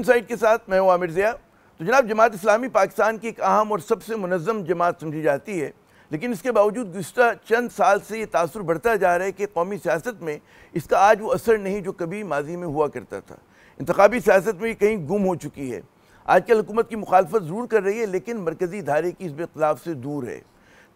Insight के साथ मैं हूं आमिर ज़िया। तो जनाब, जमात इस्लामी पाकिस्तान की एक अहम और सबसे मुनज़्ज़म जमात समझी जाती है, लेकिन इसके बावजूद गुज़िश्ता चंद साल से ये तासुर बढ़ता जा रहा है कि कौमी सियासत में इसका आज वो असर नहीं जो कभी माजी में हुआ करता था। इंतखाबी सियासत में कहीं गुम हो चुकी है। आजकल हुकूमत की मुखालफत ज़रूर कर रही है, लेकिन मरकज़ी धारे की इस इख्तिलाफ से दूर है।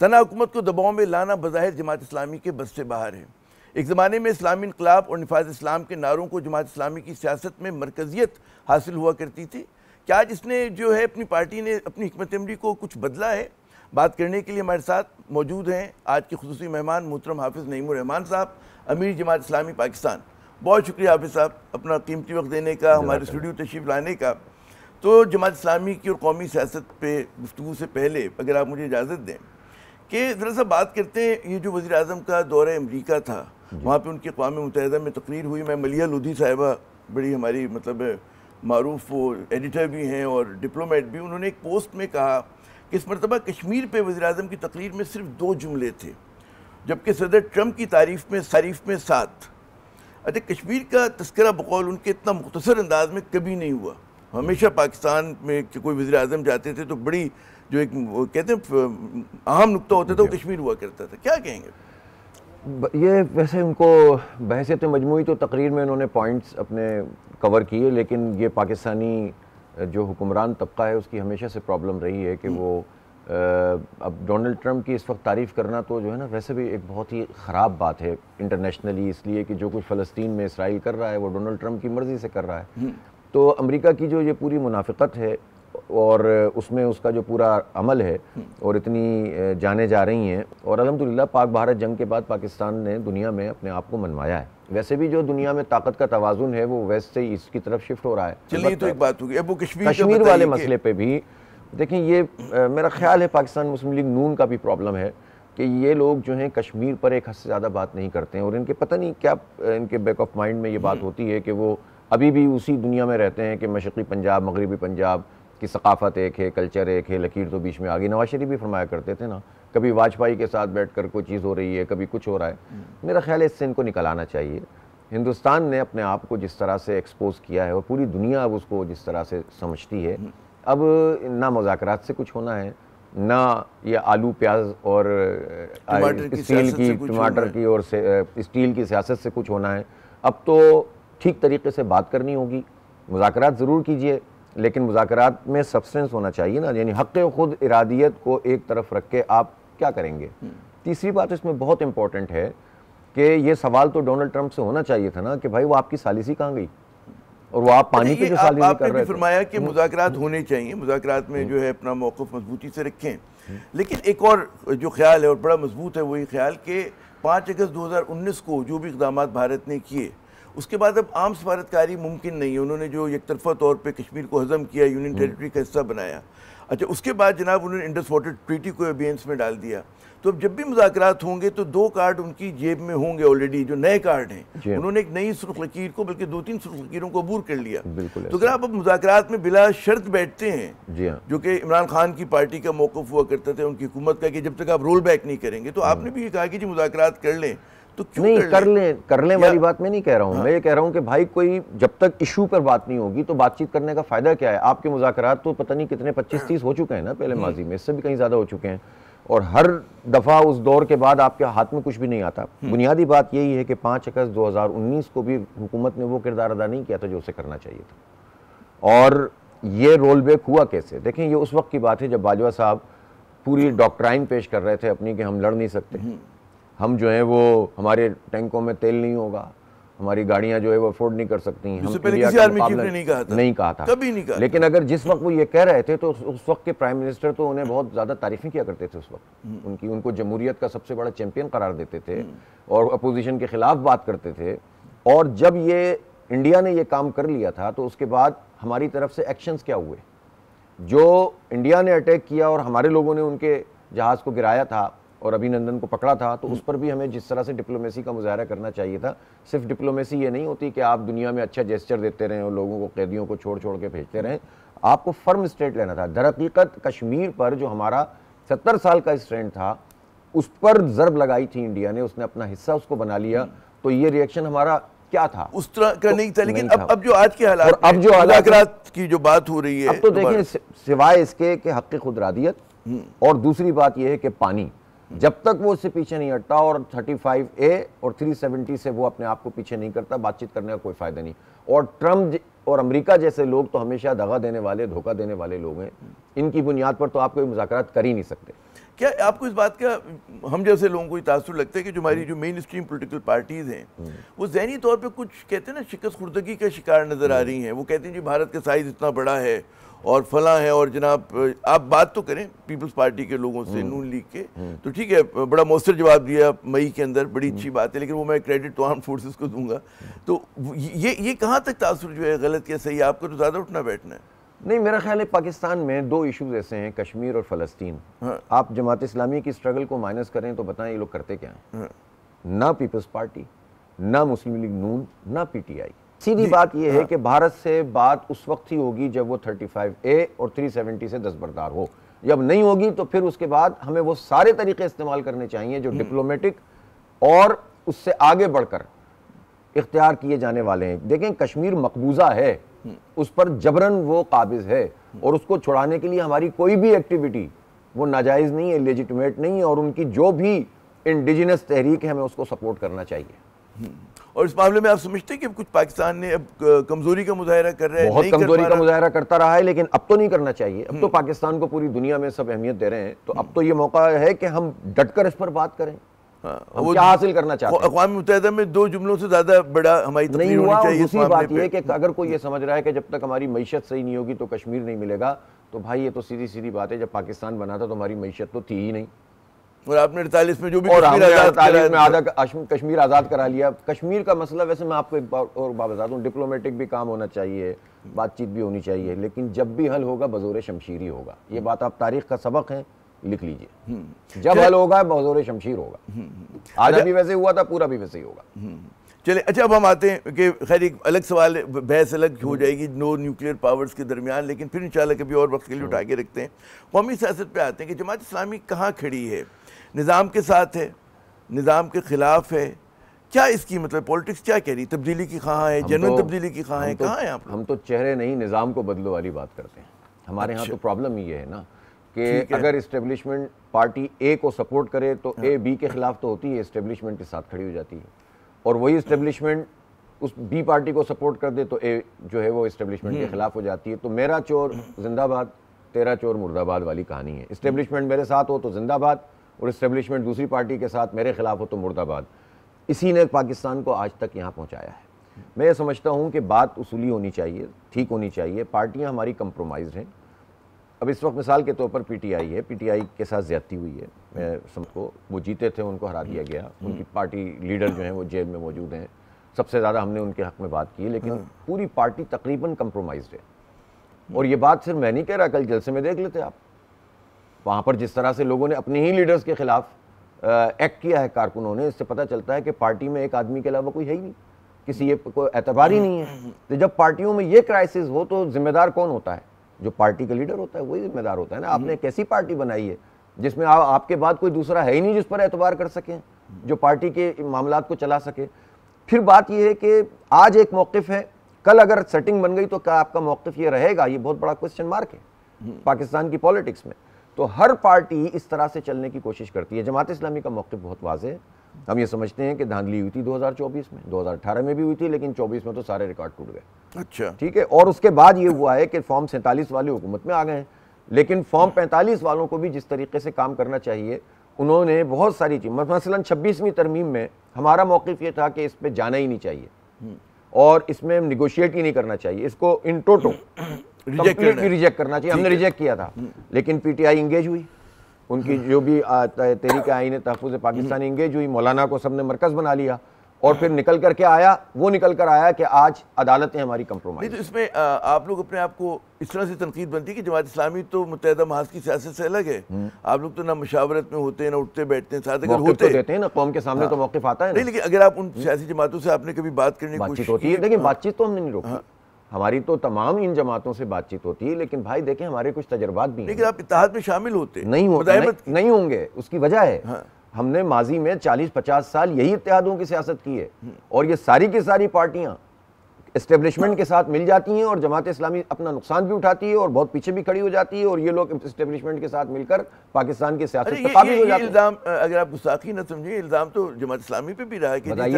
तना हुकूमत को दबाव में लाना बज़ाहिर जमात इस्लामी के बस से बाहर है। एक ज़माने में इस्लामी इनकलाब और निफाज़ इस्लाम के नारों को जमात इस्लामी की सियासत में मरकज़ियत हासिल हुआ करती थी। क्या आज इसने जो है अपनी पार्टी ने अपनी हिकमत अमली को कुछ बदला है? बात करने के लिए हमारे साथ मौजूद हैं आज के खुसूसी मेहमान मोहतरम हाफिज़ नईमुर रहमान साहब, अमीर जमात इस्लामी पाकिस्तान। बहुत शुक्रिया हाफिज़ साहब अपना कीमती वक्त देने का, हमारे स्टूडियो तशरीफ़ लाने का। तो जमात इस्लामी की और कौमी सियासत पे गुफ्तगू से पहले अगर आप मुझे इजाज़त दें कि ज़रा सा बात करते हैं, ये जो वज़ीर आज़म का दौरा अमरीका था, वहाँ पे उनकी अक़वाम मुत्तहिदा में तकरीर हुई। मैं मलिया लोधी साहिबा बड़ी हमारी मतलब मारूफ वो एडिटर भी हैं और डिप्लोमेट भी, उन्होंने एक पोस्ट में कहा कि इस मरतबा कश्मीर पे वज़ीर आज़म की तकरीर में सिर्फ 2 जुमले थे, जबकि सदर ट्रंप की तारीफ़ में 7। अच्छा, कश्मीर का तस्करा बकौल उनके इतना मुख्तसर अंदाज में कभी नहीं हुआ। हमेशा पाकिस्तान में कि कोई वज़ीर आज़म जाते थे तो बड़ी जो एक कहते हैं अहम नुक्ता होता था वो कश्मीर हुआ करता था। क्या कहेंगे? ये वैसे उनको बहसियत मजमूई तो तकरीर में उन्होंने पॉइंट्स अपने कवर किए, लेकिन ये पाकिस्तानी जो हुक्मरान तबका है उसकी हमेशा से प्रॉब्लम रही है कि वो अब डोनाल्ड ट्रंप की इस वक्त तारीफ़ करना तो जो है ना वैसे भी एक बहुत ही ख़राब बात है इंटरनेशनली, इसलिए कि जो कुछ फ़लस्तीन में इसराइल कर रहा है वो डोनाल्ड ट्रंप की मर्ज़ी से कर रहा है। तो अमेरिका की जो ये पूरी मुनाफ़िक़त है और उसमें उसका जो पूरा अमल है और इतनी जाने जा रही हैं, और अल्हम्दुलिल्लाह पाक भारत जंग के बाद पाकिस्तान ने दुनिया में अपने आप को मनवाया है। वैसे भी जो दुनिया में ताकत का तवाज़ुन है वो वेस्ट से ईस्ट की तरफ शिफ्ट हो रहा है। चलिए तो एक बात होगी, अब वो कश्मीर वाले मसले पे भी देखें, ये मेरा ख्याल है पाकिस्तान मुस्लिम लीग नून का भी प्रॉब्लम है कि ये लोग जो हैं कश्मीर पर एक हद से ज़्यादा बात नहीं करते हैं, और इनके पता नहीं क्या इनके बैक ऑफ माइंड में ये बात होती है कि वो अभी भी उसी दुनिया में रहते हैं कि मशरक़ी पंजाब मगरबी पंजाब की सकाफ़त एक है, कल्चर एक है, लकीर तो बीच में आ गई। नवाज शरीफ भी फरमाया करते थे ना, कभी वाजपेयी के साथ बैठकर कोई चीज़ हो रही है, कभी कुछ हो रहा है। मेरा ख्याल है इससे इनको निकल आना चाहिए। हिंदुस्तान ने अपने आप को जिस तरह से एक्सपोज किया है और पूरी दुनिया अब उसको जिस तरह से समझती है, अब ना मुज़ाकरात से कुछ होना है, ना ये आलू प्याज और टमाटर की और स्टील की सियासत से कुछ होना है। अब तो ठीक तरीके से बात करनी होगी, मुज़ाकरात ज़रूर कीजिए, लेकिन मुज़ाकरात में सब्सटेंस होना चाहिए ना, यानी हक़ खुद इरादियत को एक तरफ रख के आप क्या करेंगे। तीसरी बात इसमें बहुत इंपॉर्टेंट है कि ये सवाल तो डोनाल्ड ट्रंप से होना चाहिए था ना कि भाई वो आपकी सालिसी कहाँ गई, और वो आप पानी पे जो सालिसी कर रहे थे। फरमाया कि मुज़ाकरात होने चाहिए, मुज़ाकरात में जो है अपना मौक़िफ़ मजबूती से रखें, लेकिन एक और जो ख्याल है और बड़ा मजबूत है वही ख्याल कि 5 अगस्त 2019 को जो भी इक़दामात भारत ने किए उसके बाद अब आम सफारतकारी मुमकिन नहीं है। उन्होंने जो एक तरफा तौर पे कश्मीर को हज़म किया, यूनियन टेरिटरी का हिस्सा बनाया। अच्छा, उसके बाद जनाब उन्होंने इंडस वाटर ट्रीटी को अबेंस में डाल दिया। तो अब जब भी मुज़ाकरात होंगे तो 2 कार्ड उनकी जेब में होंगे ऑलरेडी, जो नए कार्ड हैं। उन्होंने एक नई सुर्ख लकीर को बल्कि 2-3 सुर्ख लकीरों को अबूर कर लिया। तो अगर आप अब मुज़ाकरात में बिला शर्त बैठते हैं, जो कि इमरान खान की पार्टी का मौक़िफ़ हुआ करता था उनकी हुकूमत का कि जब तक आप रोल बैक नहीं करेंगे, तो आपने भी ये कहा कि जी मुज़ाकरात कर लें, तो क्यों नहीं कर लें वाली बात मैं नहीं कह रहा हूँ। मैं ये कह रहा हूँ कि भाई कोई जब तक इशू पर बात नहीं होगी तो बातचीत करने का फ़ायदा क्या है। आपके मुज़ाकरात तो पता नहीं कितने 25-30 हो चुके हैं ना पहले माजी में, इससे भी कहीं ज़्यादा हो चुके हैं, और हर दफ़ा उस दौर के बाद आपके हाथ में कुछ भी नहीं आता। बुनियादी बात यही है कि 5 अगस्त 2019 को भी हुकूमत ने वो किरदार अदा नहीं किया था जो उसे करना चाहिए था। और ये रोल बैक हुआ कैसे? देखें, ये उस वक्त की बात है जब बाजवा साहब पूरी डॉक्ट्राइन पेश कर रहे थे अपनी कि हम लड़ नहीं सकते, हम जो है वो हमारे टैंकों में तेल नहीं होगा, हमारी गाड़ियां जो है वो अफोर्ड नहीं कर सकती, हम इंडिया का मुकाबला नहीं कहा था, कभी नहीं कहा। लेकिन अगर जिस वक्त वो ये कह रहे थे तो उस वक्त के प्राइम मिनिस्टर तो उन्हें बहुत ज़्यादा तारीफ़ें किया करते थे। उस वक्त उनको जमहूरियत का सबसे बड़ा चैंपियन करार देते थे और अपोजिशन के ख़िलाफ़ बात करते थे। और जब ये इंडिया ने ये काम कर लिया था तो उसके बाद हमारी तरफ से एक्शंस क्या हुए? जो इंडिया ने अटैक किया और हमारे लोगों ने उनके जहाज़ को गिराया था और अभिनंदन को पकड़ा था, तो उस पर भी हमें जिस तरह से डिप्लोमेसी का मुजाहरा करना चाहिए था। सिर्फ डिप्लोमेसी ये नहीं होती कि आप दुनिया में अच्छा जेस्चर देते रहें और लोगों को, कैदियों को छोड़ छोड़ के भेजते रहें, आपको फर्म स्टेट लेना था। दरहकीकत कश्मीर पर जो हमारा 70 साल का स्टैंड था उस पर ज़र्ब लगाई थी इंडिया ने, उसने अपना हिस्सा उसको बना लिया। तो ये रिएक्शन हमारा क्या था, उस तरह का तो नहीं था। लेकिन नहीं था। अब जो आज के हालात, और अब जो मुज़ाकरात की जो बात हो रही है, अब तो देखें, सिवाय इसके कि हक़ खुदरादियत, और दूसरी बात यह है कि पानी, जब तक वो उससे पीछे नहीं हटता और 35A और 370 से वो अपने आप को पीछे नहीं करता, बातचीत करने का कोई फायदा नहीं। और ट्रम्प और अमेरिका जैसे लोग तो हमेशा दगा देने वाले, धोखा देने वाले लोग हैं। इनकी बुनियाद पर तो आप कोई मुज़ाकरात कर ही नहीं सकते। क्या आपको इस बात का, हम जैसे लोगों को तासुर लगता है कि जो हमारी जो मेन स्ट्रीम पोलिटिकल पार्टीज़ हैं वो ज़हनी तौर पे कुछ कहते हैं ना शिकस्त खुर्दगी का शिकार नज़र आ रही हैं। वो कहते हैं जी भारत का साइज़ इतना बड़ा है और फला है, और जनाब आप बात तो करें पीपल्स पार्टी के लोगों से, नून लीग के, तो ठीक है, बड़ा मौसर जवाब दिया मई के अंदर, बड़ी अच्छी बात है, लेकिन वो मैं क्रेडिट तो आर्म फोर्सेस को दूंगा। तो ये कहाँ तक तासुर जो है गलत या सही, आपको तो ज़्यादा उठना बैठना है। नहीं, मेरा ख्याल है पाकिस्तान में दो इश्यूज ऐसे हैं, कश्मीर और फ़लस्तीन। हाँ। आप जमात इस्लामी की स्ट्रगल को माइनस करें तो बताएं ये लोग करते क्या हैं? हाँ। ना पीपल्स पार्टी, ना मुस्लिम लीग नून, ना PTI। सीधी बात यह है कि भारत से बात उस वक्त ही होगी जब वो 35A और 370 से दस्तबरदार हो। जब नहीं होगी तो फिर उसके बाद हमें वो सारे तरीके इस्तेमाल करने चाहिए जो डिप्लोमेटिक और उससे आगे बढ़कर इख्तियार किए जाने वाले हैं। देखें, कश्मीर मकबूजा है, उस पर जबरन वो काबिज है, और उसको छुड़ाने के लिए हमारी कोई भी एक्टिविटी वो नाजायज़ नहीं है, लेजिटिमेट नहीं है, और उनकी जो भी इंडिजिनस तहरीक है हमें उसको सपोर्ट करना चाहिए। और इस मामले में आप समझते हैं कि कुछ पाकिस्तान ने अब कमजोरी का मुजाहरा कर रहा है? बहुत कमजोरी का मुजाहरा करता रहा है, लेकिन अब तो नहीं करना चाहिए। अब तो पाकिस्तान को पूरी दुनिया में सब अहमियत दे रहे हैं, तो अब तो ये मौका है कि हम डटकर इस पर बात करें। हम क्या हासिल करना चाहते हैं? अक़वाम मुत्तहिदा में 2 जुमलों से ज्यादा बड़ा हमारी नहीं हुआ। दूसरी बात यह है कि अगर कोई ये समझ रहा है कि जब तक हमारी मईशत सही नहीं होगी तो कश्मीर नहीं मिलेगा, तो भाई ये तो सीधी सीधी बात है। जब पाकिस्तान बना था तो हमारी मईशत तो थी ही नहीं, और आपने 48 में जो भी कश्मीर आज़ाद करा लिया। कश्मीर का मसला, वैसे मैं आपको एक बार और बात बता दूं, डिप्लोमेटिक भी काम होना चाहिए, बातचीत भी होनी चाहिए, लेकिन जब भी हल होगा बज़ोर शमशीर ही होगा। ये बात आप तारीख का सबक है, लिख लीजिए। जब हल होगा बज़ोर शमशीर होगा। आधा भी वैसे हुआ था, पूरा भी वैसे ही होगा। चले, अच्छा अब हम आते हैं कि खैर एक अलग सवाल, बहस अलग हो जाएगी नो न्यूक्लियर पावर्स के दरमियान, लेकिन फिर इंशाल्लाह कभी और वक्त के लिए उठा के रखते हैं। कौमी सियासत पे आते हैं कि जमात इस्लामी कहाँ खड़ी है? निज़ाम के साथ है, निज़ाम के ख़िलाफ़ है? क्या इसकी मतलब पॉलिटिक्स क्या कह रही? तब्दीली की कहाँ है, जेन्युइन तब्दीली की कहाँ है, कहाँ है आप? हम तो चेहरे नहीं, निज़ाम को बदलो वाली बात करते हैं। हमारे यहाँ तो प्रॉब्लम ये है ना कि अगर इस्टेब्लिशमेंट पार्टी A को सपोर्ट करे तो A B के खिलाफ तो होती है, इस्टेब्लिशमेंट के साथ खड़ी हो जाती है, और वही इस्टेब्लिशमेंट उस B पार्टी को सपोर्ट कर दे तो A जो है वो इस्टेब्लिशमेंट के खिलाफ हो जाती है। तो मेरा चोर जिंदाबाद, तेरा चोर मुर्दाबाद वाली कहानी है। इस्टेब्लिशमेंट मेरे साथ हो तो जिंदाबाद, और इस्टेब्लिशमेंट दूसरी पार्टी के साथ मेरे खिलाफ हो तो मुर्दाबाद। इसी ने पाकिस्तान को आज तक यहाँ पहुँचाया है। मैं ये समझता हूँ कि बात उसूली होनी चाहिए, ठीक होनी चाहिए। पार्टियाँ हमारी कंप्रोमाइज़ हैं। अब इस वक्त मिसाल के तौर पर PTI है, PTI के साथ ज़्यादती हुई है। मैं सबको, वो जीते थे, उनको हरा दिया गया, उनकी पार्टी लीडर जो हैं वो जेल में मौजूद हैं, सबसे ज़्यादा हमने उनके हक़ में बात की, लेकिन पूरी पार्टी तकरीबन कंप्रोमाइज़ है। और ये बात सिर्फ मैं नहीं कह रहा, कल जलसे में देख लेते आप, वहाँ पर जिस तरह से लोगों ने अपने ही लीडर्स के खिलाफ एक्ट किया है कारकुनों ने, इससे पता चलता है कि पार्टी में एक आदमी के अलावा कोई है ही नहीं, किसी ये कोई एतबार ही नहीं है। तो जब पार्टियों में ये क्राइसिस हो तो जिम्मेदार कौन होता है? जो पार्टी का लीडर होता है वही जिम्मेदार होता है ना। आपने एक ऐसी पार्टी बनाई है जिसमें आपके बाद कोई दूसरा है ही नहीं जिस पर एतबार कर सके, जो पार्टी के मामलात को चला सके। फिर बात यह है कि आज एक मौक़िफ़ है, कल अगर सेटिंग बन गई तो क्या आपका मौक़िफ़ ये रहेगा? ये बहुत बड़ा क्वेश्चन मार्क है पाकिस्तान की पॉलिटिक्स में। तो हर पार्टी इस तरह से चलने की कोशिश करती है। जमात इस्लामी का मौक़िफ़ बहुत वाज़ेह है। हम ये समझते हैं कि धांधली हुई थी 2024 में, 2018 में भी हुई थी, लेकिन 24 में तो सारे रिकॉर्ड टूट गए। अच्छा, ठीक है। और उसके बाद ये हुआ है कि फॉर्म 47 वाले हुकूमत में आ गए हैं, लेकिन फॉर्म 45 वालों को भी जिस तरीके से काम करना चाहिए उन्होंने बहुत सारी चीज़, मसलन 26वीं तरमीम में हमारा मौक़िफ़ ये था कि इस पर जाना ही नहीं चाहिए और इसमें निगोशिएट ही नहीं करना चाहिए, इसको इन टोटो रिजेक्ट करना चाहिए। हमने रिजेक्ट किया था, लेकिन PTI इंगेज हुई, उनकी जो भी तहरीक आईन तहफ़्फ़ुज़ पाकिस्तान इंगेज हुई, मौलाना को सबने मरकज़ बना लिया, और फिर निकल कर के आया, वो निकल कर आया कि आज अदालतें हमारी कंप्रोमाइज़। तो इसमें आप लोग अपने आप को इस तरह से तनकीद बनती है कि जमात इस्लामी तो मुत्तहिदा महाज की सियासत से अलग है, आप लोग तो ना मशावरत में होते हैं, ना उठते बैठते हैं, साथ अगर होते देते हैं ना कौम के सामने तो मौक़िफ़ आता है नहीं। लेकिन अगर आप उन सियासी जमातों से आपने कभी बात करने की कोशिश होती है, देखिए बातचीत तो हमने नहीं रोकी, हमारी तो तमाम इन जमातों से बातचीत होती है, लेकिन भाई देखें हमारे कुछ तजर्बात भी हैं। लेकिन आप इत्तेहाद में शामिल होते नहीं होंगे, उसकी वजह है हमने माजी में 40-50 साल यही इत्तेहादों की सियासत की है, और ये सारी की सारी पार्टियां एस्टेब्लिशमेंट के साथ मिल जाती हैं और जमात इस्लामी अपना नुकसान भी उठाती है और बहुत पीछे भी खड़ी हो जाती है, और ये लोग एस्टेब्लिशमेंट के साथ मिलकर पाकिस्तान की सियासत पे काबिज हो जाते हैं। इल्जाम, अगर आप गुस्ताखी न समझे, इल्जाम तो जमात इस्लामी पे भी रहा है कि आज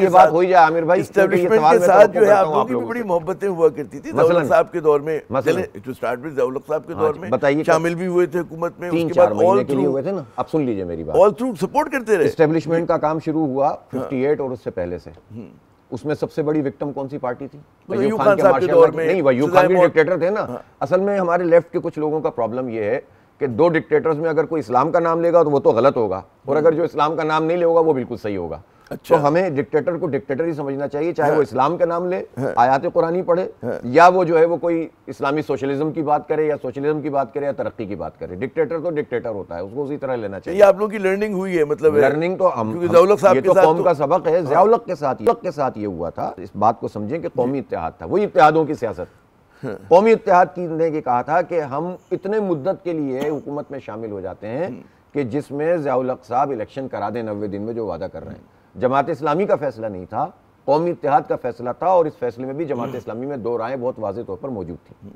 ये बात हो ही जाए आमिर भाई, एस्टेब्लिशमेंट के साथ जो है आप लोगों की भी बड़ी मोहब्बतें हुआ करती थी ज़िया उल साहब के दौर में, टू स्टार्ट विद ज़िया उल साहब के दौर में बताइए, शामिल भी हुए थे हुकूमत में, उसके बाद ऑल थ्रू हुए थे ना। अब सुन लीजिए मेरी बात, ऑल थ्रू सपोर्ट करते रहे। एस्टेब्लिशमेंट का काम शुरू हुआ 58 और उससे पहले से। उसमें सबसे बड़ी विक्टिम कौन सी पार्टी थी? अयूब खान के मार्शल नहीं, अयूब खान भी डिक्टेटर थे ना। असल में हमारे लेफ्ट के कुछ लोगों का प्रॉब्लम ये है कि दो डिक्टेटर्स में अगर कोई इस्लाम का नाम लेगा तो वो तो गलत होगा, और अगर जो इस्लाम का नाम नहीं लेगा वो बिल्कुल सही होगा। अच्छा। तो हमें डिक्टेटर को डिक्टेटर ही समझना चाहिए, चाहे वो इस्लाम का नाम ले, आयात कुरानी पढ़े, या वो जो है वो कोई इस्लामी सोशलिज्म की बात करे, या सोशलिज्म की बात करे, या तरक्की की बात करे। डिक्टेटर तो डिक्टेटर होता है, उसको उसी तरह लेना चाहिए। ये आप लोगों की लर्निंग हुई है, मतलब लर्निंग तो हम ये तो कौम का सबक है। ज़िया उल के साथ ये हुआ था। इस बात को समझें कि कौमी इत्तेहाद था, वही इत्तेहादों की सियासत। कौमी इत्तेहाद की ने कहा था कि हम इतने मुद्दत के लिए हुकूमत में शामिल हो जाते हैं कि जिसमें ज़िया उल हक साहब इलेक्शन करा दें 90 दिन में, जो वादा कर रहे हैं। जमात इस्लामी का फैसला नहीं था, कौमी इत्तेहाद का फैसला था, और इस फैसले में भी जमात इस्लामी में दो राहें बहुत वाज़ेह तौर पर मौजूद थी।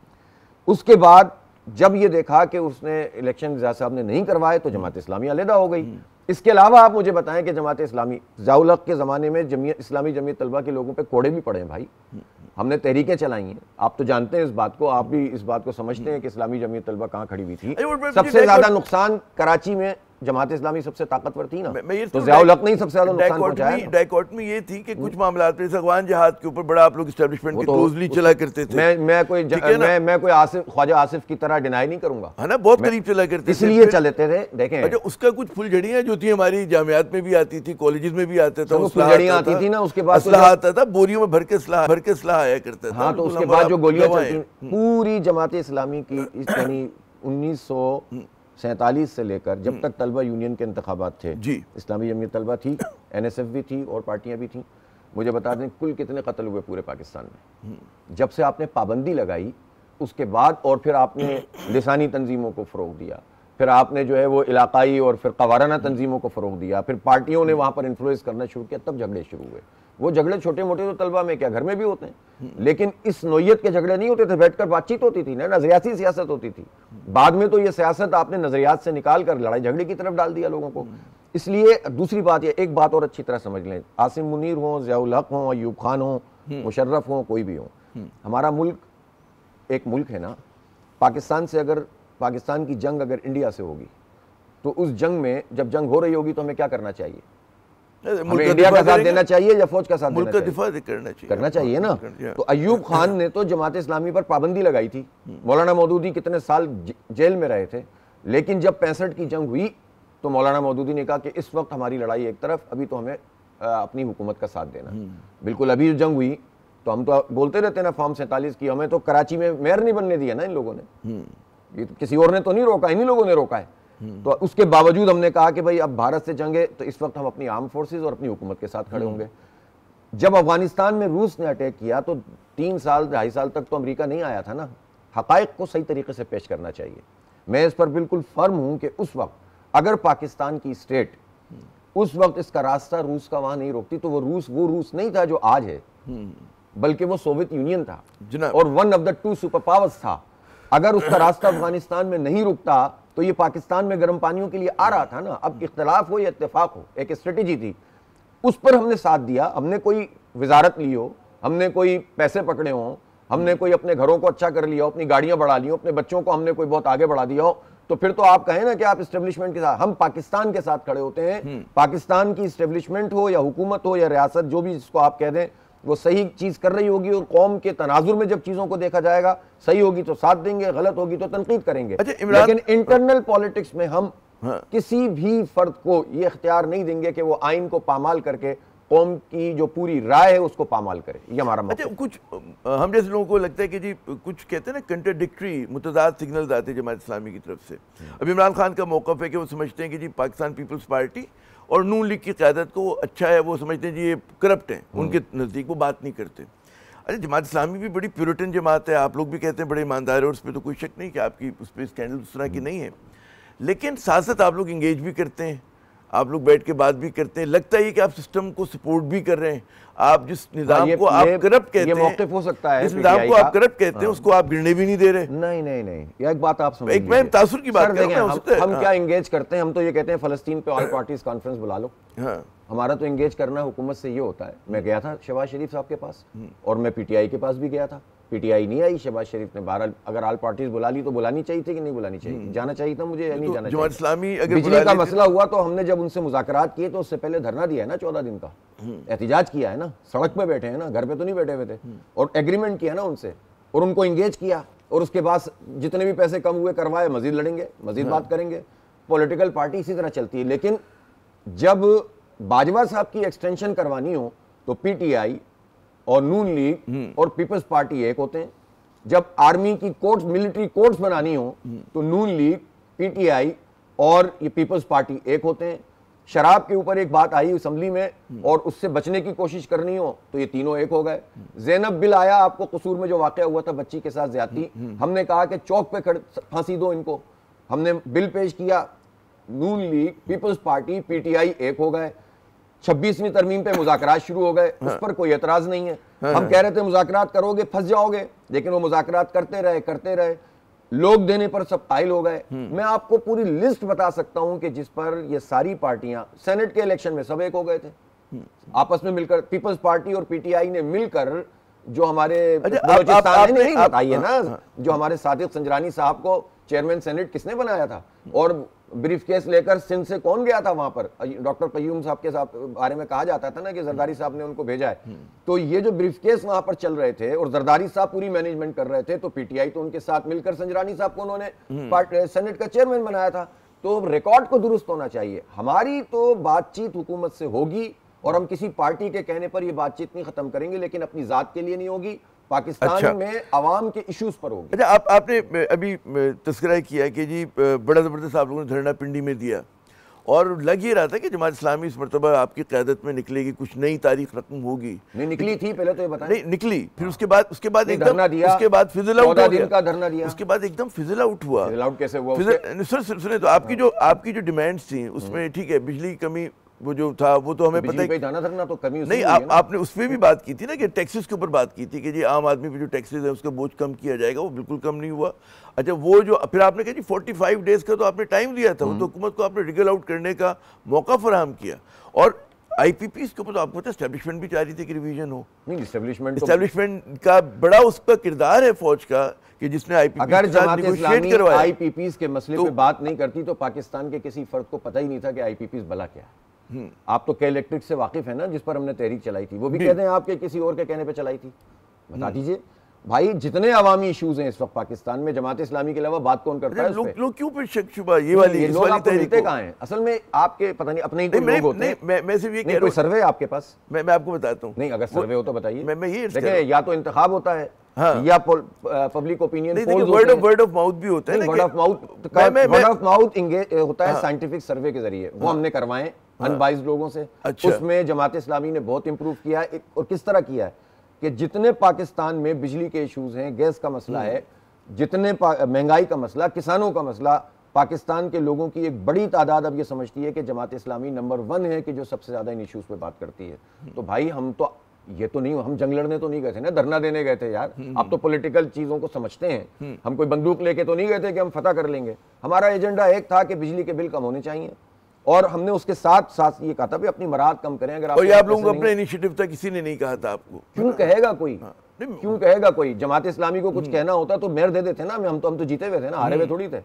उसके बाद जब ये देखा कि उसने इलेक्शन ज़िया साहब ने नहीं करवाए तो जमात इस्लामी अलहदा हो गई। इसके अलावा आप मुझे बताएं कि जमात इस्लामी ज़िया उल हक के ज़माने में इस्लामी जमीयत तलबा के लोगों पे कोड़े भी पड़े हैं भाई। हमने तहरीकें चलाई हैं, आप तो जानते हैं इस बात को, आप भी इस बात को समझते हैं कि इस्लामी जमीयत तलबा कहाँ खड़ी हुई थी। सबसे ज्यादा नुकसान कराची में जमात इस्लामी सबसे ताकतवर थी ना, तो ज़िया उल हक ने सबसे ज्यादा नुकसान पहुंचाया। डायकोटमी ये थी कि कुछ मामलात पे अफगान जिहाद के ऊपर बड़ा आप लोग एस्टेब्लिशमेंट की क्लोजली चला करते थे। मैं कोई ख्वाजा आसिफ की तरह डिनाई नहीं करूंगा, है ना, बहुत करीब चला करते थे, इसलिए चलते थे। देखें अच्छा, उसका कुछ फुलझड़ियां जो थी हमारी जामियात में भी आती थी, कॉलेजेस में भी आता था, फुलझड़ियां आती थी ना, उसके बाद असलहा आता था, बोरियों में भर के असलहा आया करता था। हाँ, तो उसके बाद जो गोलियां चलती पूरी जमात इस्लामी की, यानी 1947 से लेकर जब तक तलबा यूनियन के इंतखाबात थे, इस्लामी जमीयत तलबा थी, NSF भी थी और पार्टियां भी थी। मुझे बता दें कुल कितने कत्ल हुए पूरे पाकिस्तान में जब से आपने पाबंदी लगाई उसके बाद, और फिर आपने लिसानी तंजीमों को फ़रोग दिया, फिर आपने जो है वो इलाकाई और फिर कवाराना तंजीमों को फ़रोग दिया, फिर पार्टियों ने वहाँ पर इन्फ्लुएंस करना शुरू किया, तब झगड़े शुरू हुए। वो झगड़े छोटे मोटे तो तलबा में क्या घर में भी होते हैं, लेकिन इस नोयत के झगड़े नहीं होते थे, बैठकर बातचीत होती थी ना, नजरियाती सियासत होती थी। बाद में तो ये सियासत आपने नजरियात से निकाल कर लड़ाई झगड़े की तरफ डाल दिया लोगों को। इसलिए दूसरी बात ये, एक बात और अच्छी तरह समझ लें, आसिम मुनीर हो, ज़िया उल हक हो, अयूब खान हो, मुशर्रफ हो, कोई भी हो, हमारा मुल्क एक मुल्क है ना। पाकिस्तान से अगर पाकिस्तान की जंग अगर इंडिया से होगी तो उस जंग में जब जंग हो रही होगी तो हमें क्या करना चाहिए? हमें इंडिया का साथ देना चाहिए या फौज का साथ देना चाहिए? करना चाहिए ना। तो अयूब खान ने तो जमात इस्लामी पर पाबंदी लगाई थी, मौलाना मौदूदी कितने साल जेल में रहे थे, लेकिन जब 65 की जंग हुई तो मौलाना मौदूदी ने कहा कि इस वक्त हमारी लड़ाई एक तरफ, अभी तो हमें अपनी हुकूमत का साथ देना। बिल्कुल, अभी जंग हुई तो हम तो बोलते रहते ना फॉर्म 47 की, हमें तो कराची में मेयर नहीं बनने दिया ना इन लोगों ने, ये तो किसी और ने तो नहीं रोका, इन्हीं लोगों ने रोका है। तो उसके बावजूद हमने कहा कि भाई अब भारत से जंग है तो इस वक्त हम अपनी आर्म फोर्सेस और अपनी हुकूमत के साथ खड़े होंगे। जब अफगानिस्तान में रूस ने अटैक किया तो 3 साल 2.5 साल तक तो अमेरिका नहीं आया था ना। हकायक को सही तरीके से पेश करना चाहिए। मैं इस पर बिल्कुल फर्म हूं कि उस वक्त अगर पाकिस्तान की स्टेट उस वक्त इसका रास्ता रूस का वहां नहीं रोकती तो वो रूस नहीं था जो आज है, बल्कि वो सोवियत यूनियन था और one of the 2 super powers था। अगर उसका रास्ता अफगानिस्तान में नहीं रुकता तो ये पाकिस्तान में गर्म पानियों के लिए आ रहा था ना। अब इख्तलाफ हो या इत्तेफाक हो, एक स्ट्रेटेजी थी, उस पर हमने साथ दिया। हमने कोई वजारत ली हो, हमने कोई पैसे पकड़े हो, हमने कोई अपने घरों को अच्छा कर लिया हो, अपनी गाड़ियां बढ़ा ली हो, अपने बच्चों को हमने कोई बहुत आगे बढ़ा दिया हो, तो फिर तो आप कहें ना कि आप इस्टेब्लिशमेंट के साथ, हम पाकिस्तान के साथ खड़े होते हैं। पाकिस्तान की इस्टेब्लिशमेंट हो या हुकूमत हो या रियासत, जो भी जिसको आप कह दें, वो सही चीज कर रही होगी और कौम के तनाजुर में जब चीजों को देखा जाएगा, सही होगी तो साथ देंगे, गलत होगी तो तनकीद करेंगे। लेकिन इंटरनल पॉलिटिक्स में हम किसी भी फर्द को ये इख्तियार नहीं देंगे कि वो आइन को पामाल करके कौम की जो पूरी राय है उसको पामाल करे। ये हमारा अच्छा, कुछ हम जैसे लोगों को लगता है कि जी कुछ कहते हैं ना कंट्राडिक्टरी, मुतज़ाद सिग्नल्स आते हैं जमात इस्लामी की तरफ से। अब इमरान खान का मौक़िफ़ है कि वो समझते हैं कि जी पाकिस्तान पीपल्स पार्टी और नून लीग की क़यादत को अच्छा है, वो समझते हैं जी ये करप्ट हैं, उनके नज़दीक वो बात नहीं करते। अरे जमात इस्लामी भी बड़ी प्यूरिटन जमात है, आप लोग भी कहते हैं बड़े ईमानदार है, और उस पर तो कोई शक नहीं कि आपकी उस पर स्कैंडल उस तरह की नहीं है, लेकिन साथ साथ आप लोग इंगेज भी करते हैं, आप लोग बैठ के बात भी करते हैं, लगता है कि आप सिस्टम को सपोर्ट भी कर रहे हैं। आप जिस निजाम को आप करप्ट कहते हैं, ये मौक़िफ़ हो सकता है, जिस निजाम को आप करप्ट कहते हैं उसको आप गिरने भी नहीं दे रहे। नहीं नहीं नहीं, ये एक बात आप समझ, एक मैं तासुर की बात कर रहा हूं। हम क्या इंगेज करते हैं, हम तो ये कहते हैं फ़लस्तीन पे ऑल पार्टीज कॉन्फ्रेंस बुला लो। हमारा तो इंगेज करना हुकूमत से ये होता है। मैं गया था शहबाज शरीफ साहब के पास और मैं पीटीआई के पास भी गया था, पीटीआई नहीं आई, शहबाज शरीफ ने। बहरहाल अगर ऑल पार्टीज बुला ली तो बुलानी चाहिए थी कि नहीं बुलानी चाहिए, जाना चाहिए था मुझे या नहीं जाना चाहिए। इस्लामी अगर बिजली का मसला हुआ तो हमने जब उनसे मुज़ाकरात किए तो उससे पहले धरना दिया है ना 14 दिन का, एहतिजाज किया है ना, सड़क पे बैठे हैं ना, घर पे तो नहीं बैठे हुए थे, और एग्रीमेंट किया ना उनसे और उनको इंगेज किया, और उसके बाद जितने भी पैसे कम हुए करवाए, मजीद लड़ेंगे, मजीद बात करेंगे। पॉलिटिकल पार्टी इसी तरह चलती है। लेकिन जब बाजवा साहब की एक्सटेंशन करवानी हो तो पीटीआई और नून लीग और पीपल्स पार्टी एक होते हैं। जब आर्मी की कोर्ट्स, मिलिट्री कोर्ट्स बनानी हो तो नून लीग, पीटीआई और ये पीपल्स पार्टी एक होते हैं। शराब के ऊपर एक बात आई असेंबली में और उससे बचने की कोशिश करनी हो तो ये तीनों एक हो गए। ज़ैनब बिल आया, आपको कसूर में जो वाकया हुआ था बच्ची के साथ ज्यादती, हमने कहा कि चौक पे फांसी दो इनको, हमने बिल पेश किया, नून लीग, पीपल्स पार्टी, पीटीआई एक हो गए। 26वीं तरमीम पे मुज़ाकरात शुरू हो गए, उस पर कोई एतराज नहीं है। हम कह रहे थे मुज़ाकरात करोगे फंस जाओगे, लेकिन वो मुज़ाकरात करते रहे, लोग देने पर सब कायल हो गए। मैं आपको पूरी लिस्ट बता सकता हूं कि जिस पर ये सारी पार्टियां, सेनेट के इलेक्शन में सब एक हो गए थे आपस में मिलकर, पीपल्स पार्टी और पीटीआई ने मिलकर, जो हमारे बलूचिस्तान नहीं बताइए ना, जो हमारे सादिक संजरानी साहब को चेयरमैन सेनेट किसने बनाया था, और ब्रीफ केस लेकर सिंध से कौन गया था वहां पर, डॉक्टर कयूम साहब के बारे में कहा जाता था ना कि जरदारी साहब ने उनको भेजा है। तो ये जो ब्रीफ केस वहां पर चल रहे थे और जरदारी साहब पूरी मैनेजमेंट कर रहे थे, तो पीटीआई तो उनके साथ मिलकर संजरानी साहब को उन्होंने सेनेट का चेयरमैन बनाया था। तो रिकॉर्ड को दुरुस्त होना चाहिए। हमारी तो बातचीत हुकूमत से होगी और हम किसी पार्टी के कहने पर यह बातचीत नहीं खत्म करेंगे, लेकिन अपनी जात के लिए नहीं होगी, पाकिस्तान में अवाम के इश्यूज पर होगी। अच्छा, आपने अभी तस्करा किया कि जी बड़ा ज़बरदस्त आप लोगों ने धरना पिंडी में दिया और लग ये रहा था कि जमात इस्लामी इस मरतबा आपकी क़यादत में निकलेगी, कुछ नई तारीख रकम होगी। नहीं निकली थी, पहले तो ये बताएं। नहीं निकली, फिर उसके बाद धरना दिया, उसके बाद फिजल आउट हो गया, धरना दिया, उसके बाद एकदम फिजल आउट हुआ। फिजल आउट कैसे हुआ? सर सुने तो आपकी जो डिमांड्स थी उसमें ठीक है, बिजली कमी वो जो था वो तो हमें पता है, धरना तो कमी नहीं, आपने उस पर भी बात की थी ना कि टैक्सेस के ऊपर बात की थी कि जी आम आदमी पे जो टैक्सेस है उसका बोझ कम किया जाएगा, वो बिल्कुल कम नहीं हुआ। अच्छा, वो जो फिर आपने कहा जी 45 डेज का तो आपने टाइम दिया था, वो तो हुकूमत को आपने रिगल आउट करने का मौका फराहम किया, और आईपीपी के ऊपर तो आपको एस्टेब्लिशमेंट भी चाह रही थी कि रिवीजन हो। नहीं, एस्टेब्लिशमेंट का बड़ा उसका किरदार है फौज का कि जिसने आईपीपीज के मसले पे बात नहीं करती तो पाकिस्तान के किसी फर्द को पता ही नहीं था कि आईपीपीज भला क्या है। आप तो के इलेक्ट्रिक से वाकिफ है ना, जिस पर हमने तहरीक चलाई थी, वो भी कहते हैं आपके किसी और के कहने पे चलाई थी। बता दीजिए भाई, जितने अवामी इश्यूज हैं इस वक्त पाकिस्तान में, जमात इस्लामी के अलावा बात कौन करता है? लोग क्यों पे शक शुबा ये वाली लोग आपको मिलते कहाँ हैं? असल में आपके पता नहीं अपने ही लोग होते हैं। मैं सिर्फ ये कह रहा हूं, कोई सर्वे आपके पास? मैं आपको बताता हूं। नहीं, अगर सर्वे हो तो बताइए। मैं ये देखिए, या तो इंतखाब होता है या public opinion polls, word of mouth भी होता है। वर्ड ऑफ माउथ होता है साइंटिफिक सर्वे के जरिए, वो हमने करवाए अनबाइज्ड लोगों से। उसमें जमात इस्लामी ने बहुत इंप्रूव किया है। और किस तरह किया है कि जितने पाकिस्तान में बिजली के इश्यूज हैं, गैस का मसला है, जितने महंगाई का मसला, किसानों का मसला, पाकिस्तान के लोगों की एक बड़ी तादाद अब ये समझती है कि जमात इस्लामी नंबर 1 है कि जो सबसे ज्यादा इन इश्यूज पे बात करती है। तो भाई हम तो ये तो नहीं, हम जंग लड़ने तो नहीं गए थे ना, धरना देने गए थे यार। आप तो पॉलिटिकल चीजों को समझते हैं, हम कोई बंदूक लेके तो नहीं गए थे कि हम फतह कर लेंगे। हमारा एजेंडा एक था कि बिजली के बिल कम होने चाहिए, और हमने उसके साथ साथ ये कहा था भी अपनी मराहत कम करें। अगर आप लोगों को अपने इनिशिएटिव था, किसी ने नहीं कहा था आपको? क्यों कहेगा कोई? क्यों कहेगा कोई? जमात इस्लामी को कुछ कहना होता तो मेयर दे देते ना, हम तो जीते हुए थे ना, हारे हुए थोड़ी थे।